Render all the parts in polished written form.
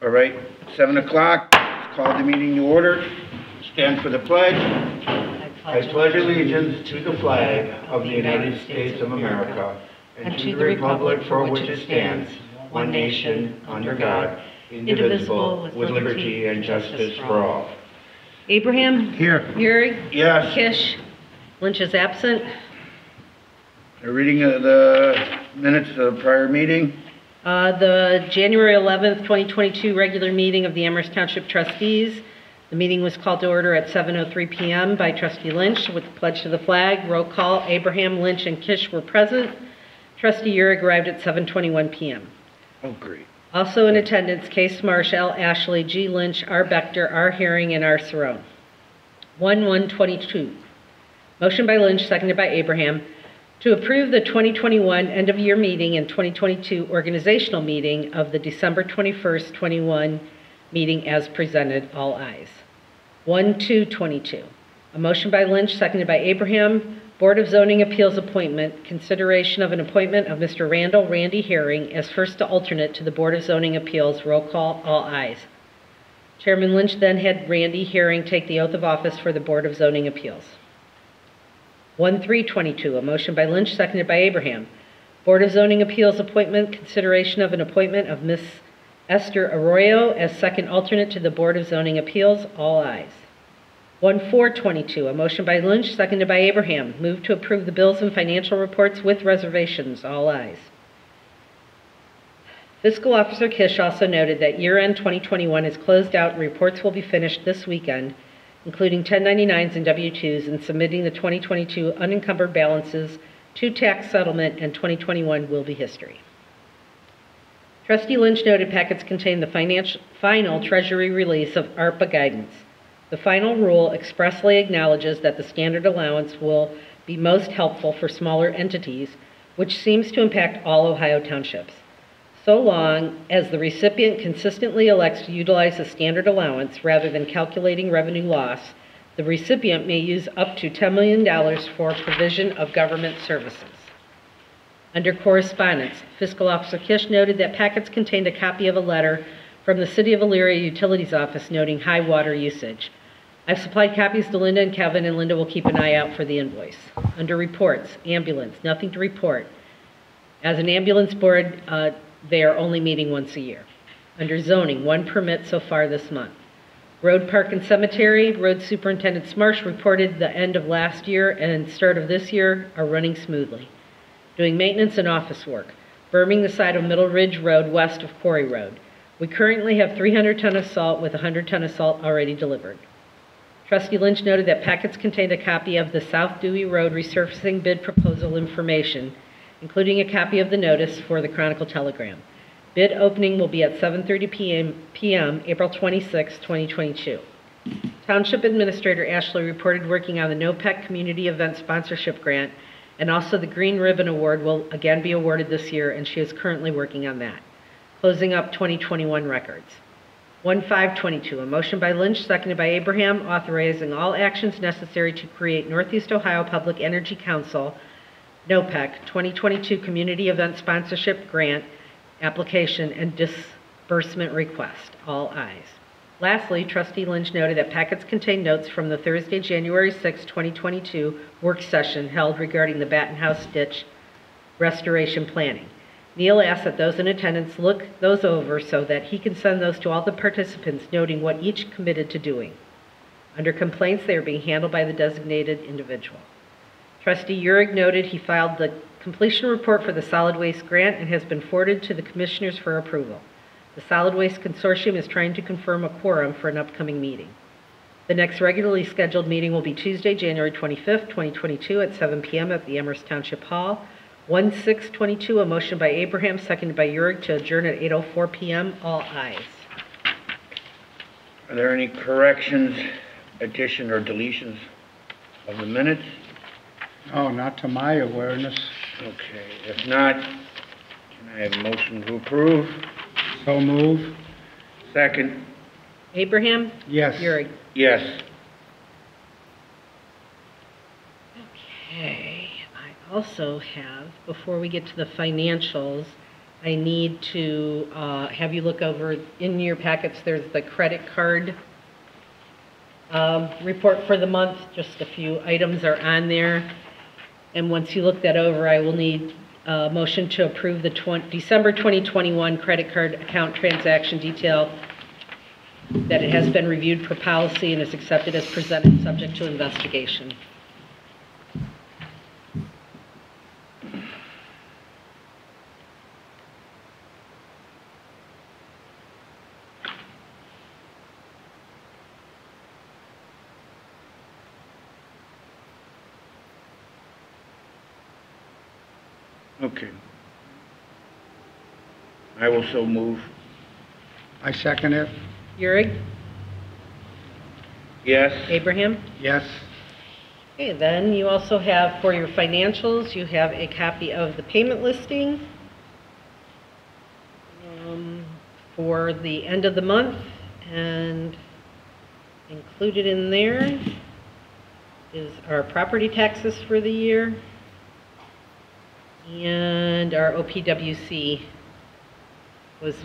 All right, 7 o'clock, let's call the meeting to order. Stand for the pledge. I pledge allegiance to the flag of the United States of America and to the republic for which it stands, one nation, under God, indivisible, with liberty and justice for all. Abraham? Here. Euring? Yes. Kish? Lynch is absent. A reading of the minutes of the prior meeting. The January 11th, 2022 regular meeting of the Amherst Township Trustees. The meeting was called to order at 7:03 p.m. by Trustee Lynch with the pledge to the flag. Roll call. Abraham, Lynch, and Kish were present. Trustee Euring arrived at 7:21 p.m. Oh, great. Also in attendance, Case Marsh, L. Ashley, G. Lynch, R. Bechter, R. Herring, and R. Cerrone. 1-1-22. Motion by Lynch, seconded by Abraham, to approve the 2021 end-of-year meeting and 2022 organizational meeting of the December 21st, 21 meeting as presented. All ayes. 1-2-22. A motion by Lynch, seconded by Abraham. Board of Zoning Appeals appointment. Consideration of an appointment of Mr. Randy Herring as first alternate to the Board of Zoning Appeals. Roll call. All ayes. Chairman Lynch then had Randy Herring take the oath of office for the Board of Zoning Appeals. 1-3-22. A motion by Lynch, seconded by Abraham. Board of Zoning Appeals appointment. Consideration of an appointment of Ms. Esther Arroyo as second alternate to the Board of Zoning Appeals. All ayes. 1-4-22. A motion by Lynch, seconded by Abraham. Move to approve the bills and financial reports with reservations. All ayes. Fiscal Officer Kish also noted that year-end 2021 is closed out and reports will be finished this weekend, including 1099s and W-2s, and submitting the 2022 unencumbered balances to tax settlement, and 2021 will be history. Trustee Lynch noted packets contain the final Treasury release of ARPA guidance. The final rule expressly acknowledges that the standard allowance will be most helpful for smaller entities, which seems to impact all Ohio townships. So long as the recipient consistently elects to utilize the standard allowance rather than calculating revenue loss, the recipient may use up to $10 million for provision of government services. Under correspondence, Fiscal Officer Kish noted that packets contained a copy of a letter from the City of Elyria Utilities Office noting high water usage. I've supplied copies to Linda and Kevin, and Linda will keep an eye out for the invoice. Under reports, ambulance, nothing to report. As an ambulance board, they are only meeting once a year. Under zoning, 1 permit so far this month. Road, Park, and Cemetery, Road Superintendent Smarsh reported the end of last year and start of this year are running smoothly. Doing maintenance and office work. Berming the side of Middle Ridge Road west of Quarry Road. We currently have 300 ton of salt with 100 ton of salt already delivered. Trustee Lynch noted that packets contained a copy of the South Dewey Road resurfacing bid proposal information, including a copy of the notice for the Chronicle Telegram. Bid opening will be at 7:30 p.m. April 26, 2022. Township Administrator Ashley reported working on the NOPEC Community Event Sponsorship Grant, and also the Green Ribbon Award will again be awarded this year, and she is currently working on that. Closing up 2021 records. 1-5-22. A motion by Lynch, seconded by Abraham, authorizing all actions necessary to create Northeast Ohio Public Energy Council NOPEC 2022 Community Event Sponsorship Grant application and disbursement request. All ayes. Lastly, Trustee Lynch noted that packets contain notes from the Thursday, January 6, 2022 work session held regarding the Batten House ditch restoration planning. Neil asked that those in attendance look those over so that he can send those to all the participants, noting what each committed to doing. Under complaints, they are being handled by the designated individual. Trustee Euring noted he filed the completion report for the solid waste grant and has been forwarded to the commissioners for approval. The Solid Waste Consortium is trying to confirm a quorum for an upcoming meeting. The next regularly scheduled meeting will be Tuesday, January 25th, 2022 at 7 p.m. at the Amherst Township Hall. 1-6-22, a motion by Abraham, seconded by Euring to adjourn at 8:04 p.m. All ayes. Are there any corrections, addition, or deletions of the minutes? No, not to my awareness. Okay, if not, can I have a motion to approve? So move. Second. Abraham? Yes. Euring? Yes. Okay, I also have, before we get to the financials, I need to have you look over, in your packets, there's the credit card report for the month. Just a few items are on there. And once you look that over, I will need a motion to approve the December 2021 credit card account transaction detail, that it has been reviewed per policy and is accepted as presented, subject to investigation. Okay. I will so move. I second it. Euring? Yes? Abraham? Yes. Okay, then you also have, for your financials, you have a copy of the payment listing for the end of the month, and included in there is our property taxes for the year and our OPWC was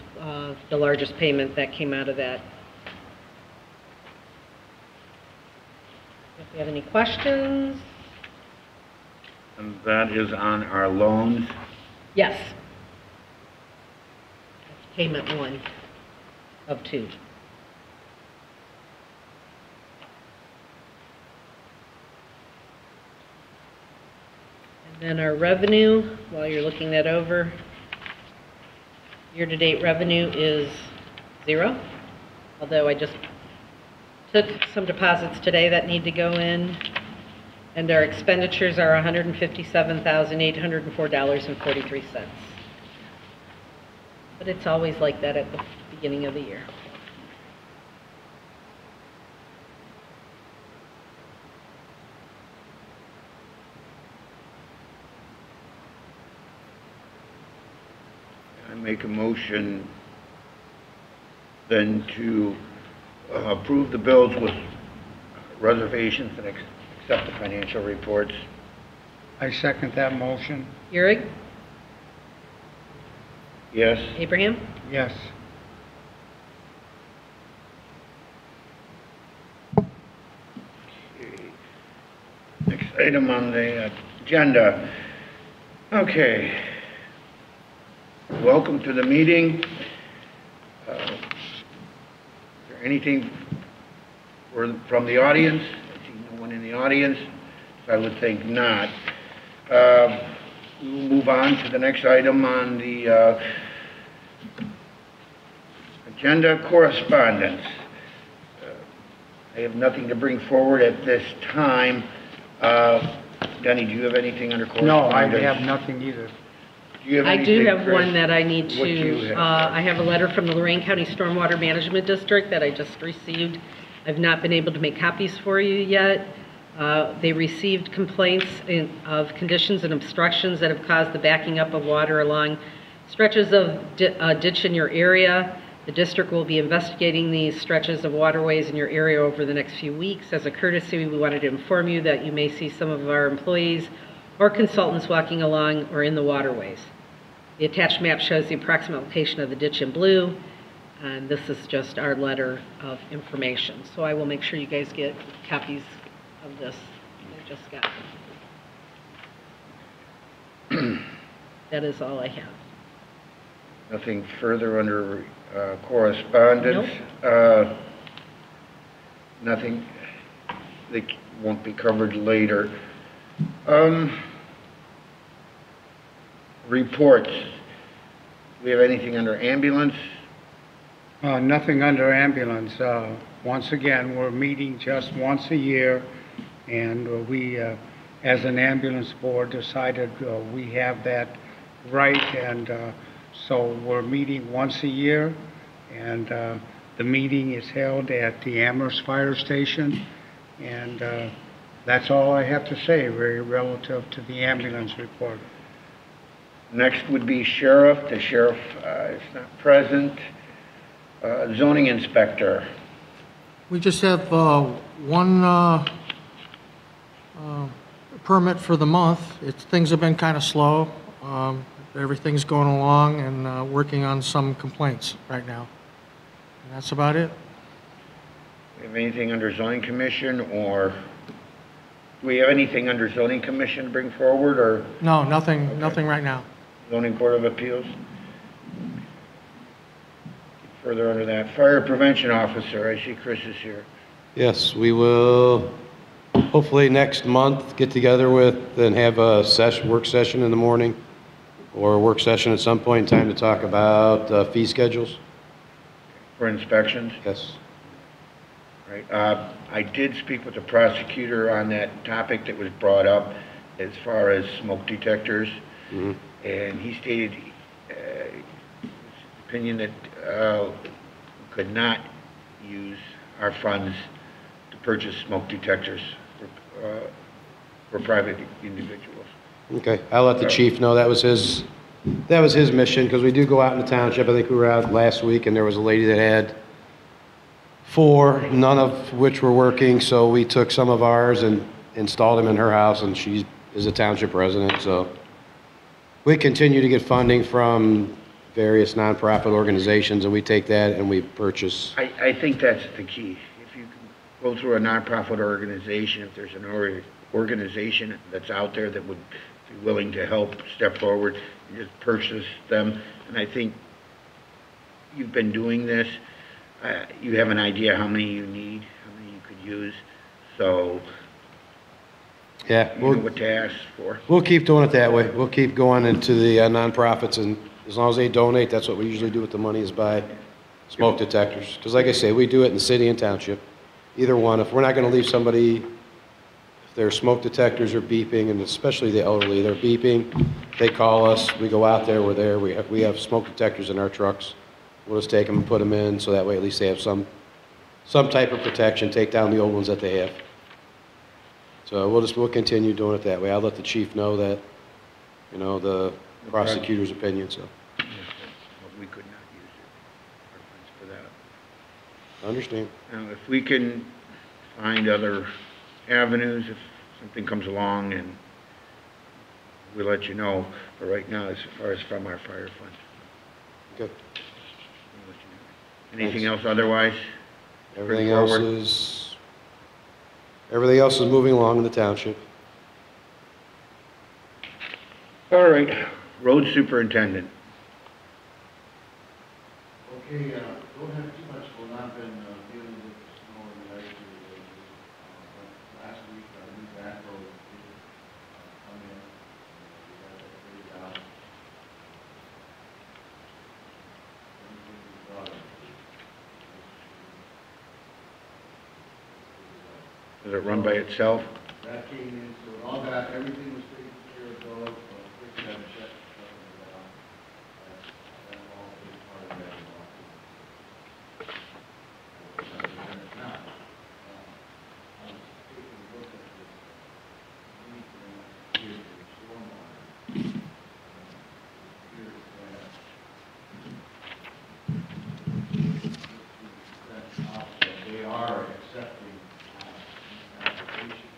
the largest payment that came out of that. If you have any questions? And that is on our loans. Yes. That's payment 1 of 2. And then our revenue, while you're looking that over, year-to-date revenue is 0, although I just took some deposits today that need to go in, and our expenditures are $157,804.43. But it's always like that at the beginning of the year. I make a motion then to approve the bills with reservations and accept the financial reports. I second that motion. Euring? Yes? Abraham? Yes. Okay. Next item on the agenda. Okay. Welcome to the meeting. Is there anything from the audience? I see no one in the audience, so I would think not. We'll move on to the next item on the agenda, correspondence. I have nothing to bring forward at this time. Denny, do you have anything under correspondence? No, I have nothing either. I do have one that I need What do you to, have? I have a letter from the Lorraine County Stormwater Management District that I just received. I've not been able to make copies for you yet. They received complaints of conditions and obstructions that have caused the backing up of water along stretches of ditch in your area. The district will be investigating these stretches of waterways in your area over the next few weeks. As a courtesy, we wanted to inform you that you may see some of our employees or consultants walking along or in the waterways. The attached map shows the approximate location of the ditch in blue, and this is just our letter of information. So I will make sure you guys get copies of this I just got. That is all I have. Nothing further under correspondence? Nothing that won't be covered later. Reports. Do we have anything under ambulance? Nothing under ambulance. Once again, we're meeting just once a year, and we, as an ambulance board, decided we have that right, and so we're meeting once a year, and the meeting is held at the Amherst Fire Station, and that's all I have to say, very relative to the ambulance report. Next would be sheriff. The sheriff is not present. Zoning inspector. We just have one permit for the month. Things have been kind of slow. everything's going along and working on some complaints right now. And that's about it. We have anything under zoning commission, or do we have anything under zoning commission to bring forward, or No, nothing right now. zoning board of appeals? Further under that, fire prevention officer, I see Chris is here. Yes, we will hopefully next month get together with and have a work session in the morning or a work session at some point in time to talk about fee schedules. For inspections, Yes. right? I did speak with the prosecutor on that topic that was brought up as far as smoke detectors. Mhm. And he stated his opinion that we could not use our funds to purchase smoke detectors for private individuals. Okay, I'll let the chief know that was his mission, because we do go out in the township. I think we were out last week and there was a lady that had 4, none of which were working, so we took some of ours and installed them in her house, and she is a township resident, so we continue to get funding from various nonprofit organizations, and we take that and we purchase. I think that's the key. If you can go through a nonprofit organization, if there's an organization that's out there that would be willing to help step forward and just purchase them, and I think you've been doing this, you have an idea how many you need, how many you could use, so Yeah, you know what to ask for. we'll keep doing it that way. We'll keep going into the nonprofits, and as long as they donate, that's what we usually do with the money, is buy smoke detectors. Because like I say, we do it in the city and township, either one. If we're not going to leave somebody, if their smoke detectors are beeping, and especially the elderly, they're beeping, they call us, we go out there, we're there, we have smoke detectors in our trucks. We'll just take them and put them in, so that way at least they have some type of protection, take down the old ones that they have. So we'll continue doing it that way. I'll let the chief know that, the prosecutor's opinion, so. But we could not use it, our funds for that. I understand. Now, if we can find other avenues, if something comes along, and we'll let you know, but right now, as far as from our fire fund. Good. we'll let you know. Anything else otherwise? Everything else is moving along in the township. All right, road superintendent. Okay, don't have too much going on, been dealing with the snow and the ice here lately. But last week, our new backhoe did come in, and we got that figured out. Everything we brought it. Does it run by itself? That came in, so it all got, everything was taken care of, though, so quick got to shut something down. That all is part of that. They are accepting application.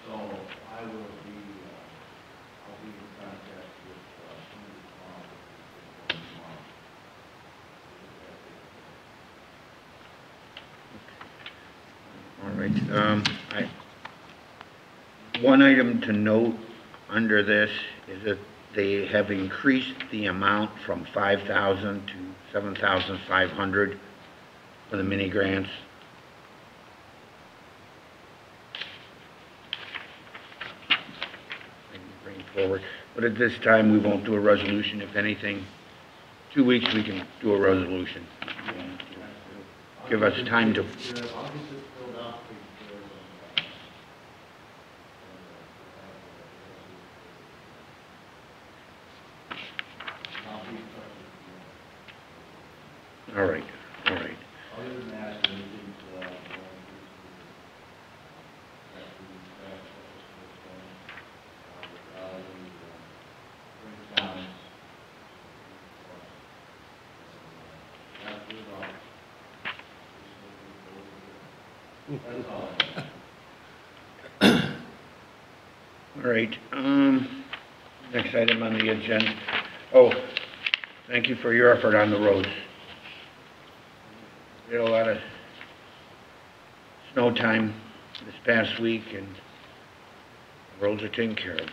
So I will be, I'll be in contact with tomorrow. All right, one item to note under this is that they have increased the amount from 5,000 to 7,500 for the mini grants. I can bring it forward, but at this time, we won't do a resolution. If anything, 2 weeks, we can do a resolution. Give us time to, I'll get this filled out because, I'll be in touch with you. all right, all right. Other than that, everything's, going through, breakdowns. That's it all. That's all. All right, Next item on the agenda. Oh, thank you for your effort on the roads. We had a lot of snow time this past week, and the roads are taken care of.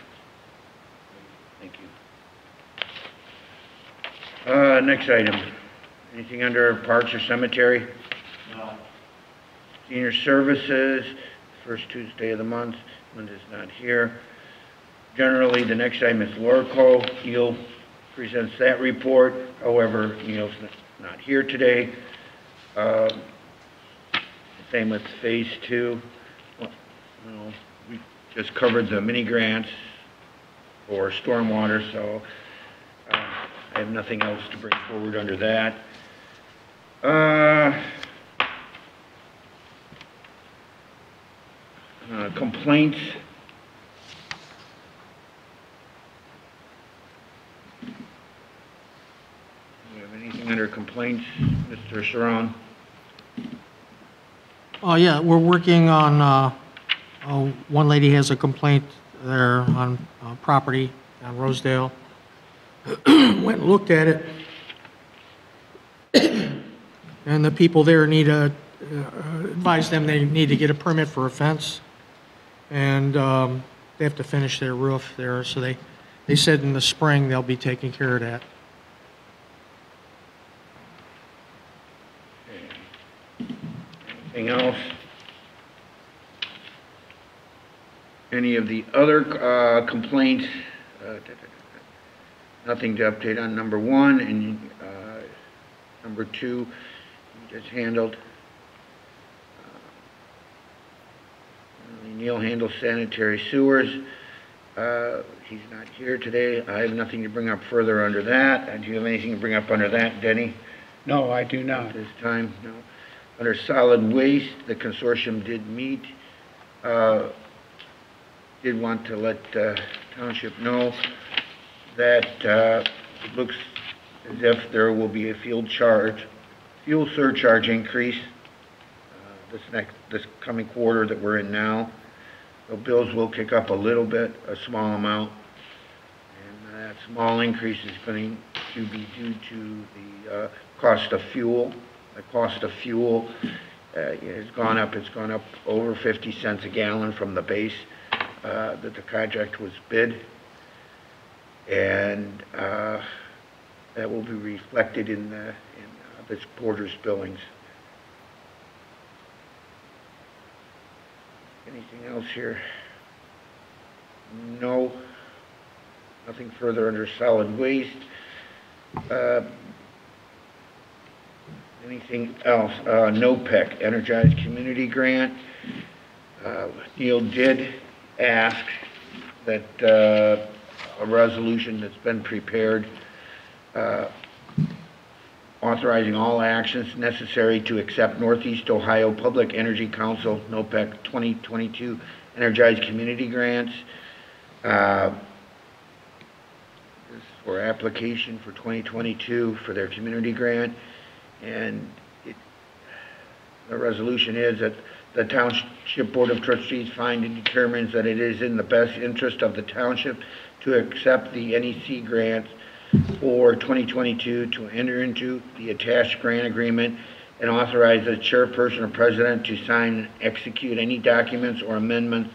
Thank you. Next item. Anything under Parks or Cemetery? No. Senior Services, first Tuesday of the month. Linda's not here. Generally, the next item is Lorco. Neil presents that report. However, Neil's not here today. Same with Phase 2. Well, we just covered the mini grants for stormwater, so I have nothing else to bring forward under that. Complaints. Do you have anything under complaints, Mr. Sharon? Oh, yeah, we're working on, one lady has a complaint there on property on Rosedale. Went and looked at it. And the people there need to advise them they need to get a permit for a fence. And they have to finish their roof there, so they said in the spring they'll be taking care of that. Anything else? Any of the other complaints? Nothing to update on number 1, and number 2 you just handled. Neil handles sanitary sewers. He's not here today. I have nothing to bring up further under that. Do you have anything to bring up under that, Denny? No, I do not. At this time, no. Under solid waste, the consortium did meet. Did want to let Township know that it looks as if there will be a fuel surcharge increase this coming quarter that we're in now. The bills will kick up a little bit, a small amount, and that small increase is going to be due to the cost of fuel. The cost of fuel has gone up. It's gone up over 50 cents a gallon from the base that the contract was bid, and that will be reflected in this quarter's billings. Anything else here? No. Nothing further under solid waste. Anything else? NOPEC, Energized Community Grant. Neil did ask that a resolution that's been prepared authorizing all actions necessary to accept Northeast Ohio Public Energy Council, NOPEC 2022 Energized Community Grants. This is for application for 2022 for their community grant. And the resolution is that the Township Board of Trustees finds and determines that it is in the best interest of the township to accept the NEC grants for 2022, to enter into the attached grant agreement and authorize the chairperson or president to sign and execute any documents or amendments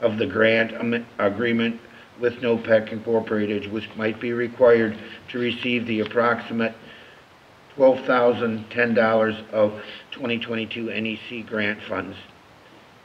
of the grant agreement with NOPEC Incorporated, which might be required to receive the approximate $12,010 of 2022 NEC grant funds.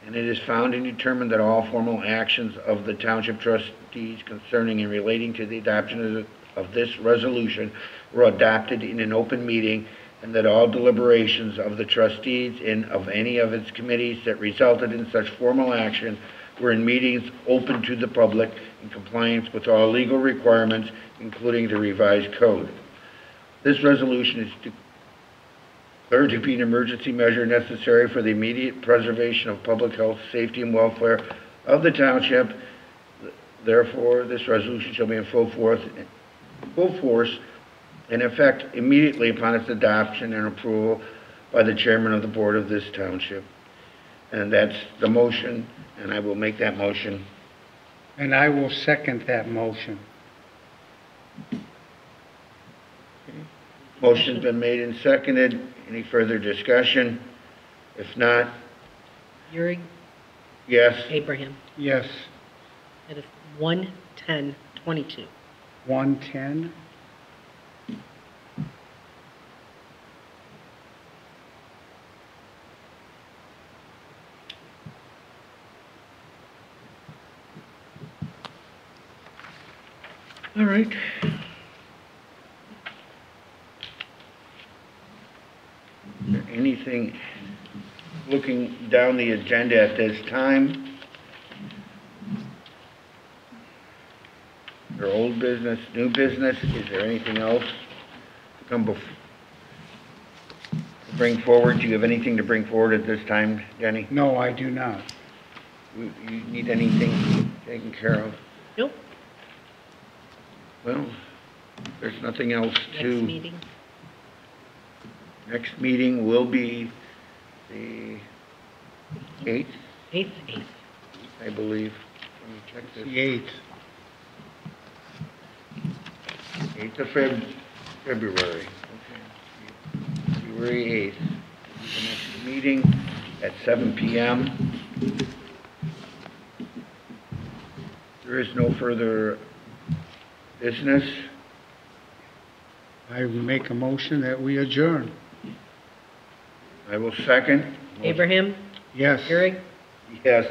And it is found and determined that all formal actions of the Township Trustees concerning and relating to the adoption of this resolution were adopted in an open meeting, and that all deliberations of the trustees and of any of its committees that resulted in such formal action were in meetings open to the public in compliance with all legal requirements, including the revised code. This resolution is declared to be an emergency measure necessary for the immediate preservation of public health, safety, and welfare of the township. Therefore, this resolution shall be in full force and effect immediately upon its adoption and approval by the chairman of the board of this township. And that's the motion, and I will make that motion. And I will second that motion. Motion's been made and seconded. Any further discussion? If not, Euring, yes. Abraham. Yes, It is 1:10:22. 110. All right. Is there anything, looking down the agenda at this time? Or old business, new business, is there anything else to come bring forward? Do you have anything to bring forward at this time, Denny? No, I do not. You need anything taken care of? Nope. Well, there's nothing else to... Next meeting. Next meeting will be the 8th, 8th. I believe. Let me check this. The 8th. 8th of February. Okay. February 8th. The next meeting at 7 p.m. There is no further business. I make a motion that we adjourn. I will second. Abraham, Yes. Euring, Yes.